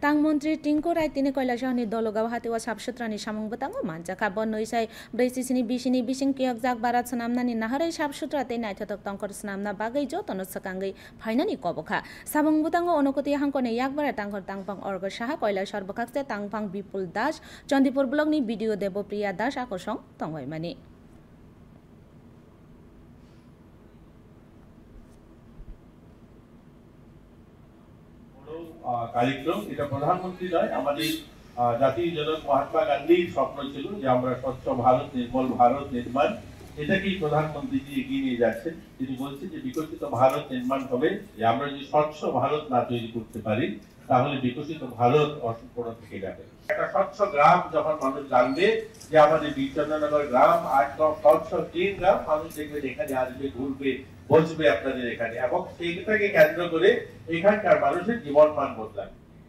tang Montri Tingko Rai Tini Koilashani Dologaw Hatiwa Sabsutrani Samung Batango Manjaka Bon Noisai Bresisini Bishini Bishing Kiyak Zak Barat Sanamnani Nahare Sabsutra Te Naitatok Tangkor Sanamna Bagai Jotono Sakangai Fainani Koboka Samung Batango Onokoti Hankone Yakbara Tangkor Tangpang Orgo Shaha Koilashar Bakakte Tangpang Bipul Das Chandipur Blogni Video Debo Priya Das Akosong Tongwai Mani कार्यक्रम এটা প্রধানমন্ত্রী নয় আমাদের জাতীয় জনক মহাত্মা গান্ধীর স্বপ্ন ছিল যে আমরা স্বচ্ছ ভারত নির্মল ভারত নির্মাণ এটাকেই প্রধানমন্ত্রী এগিয়ে নিয়ে যাচ্ছেন তিনি বলছেন যে বিকশিত ভারত নির্মাণ হবে যে আমরা যদি স্বচ্ছ ভারত না তৈরি করতে পারি তাহলে বিকশিত ভারত অসম্পূর্ণ থেকে যাবে একটা স্বচ্ছ গ্রাম যখন মানুষ জানবে যে আমাদের বিচন্দ্রনগর গ্রাম একদম স্বচ্ছ ক্লিন গ্রাম মানুষ দেখবে এখানে আসবে ঘুরবে বসবে আপনাদের এখানে এবং সেইটাকে কেন্দ্র করে এখানকার মানুষের জীবন মান বদলাবে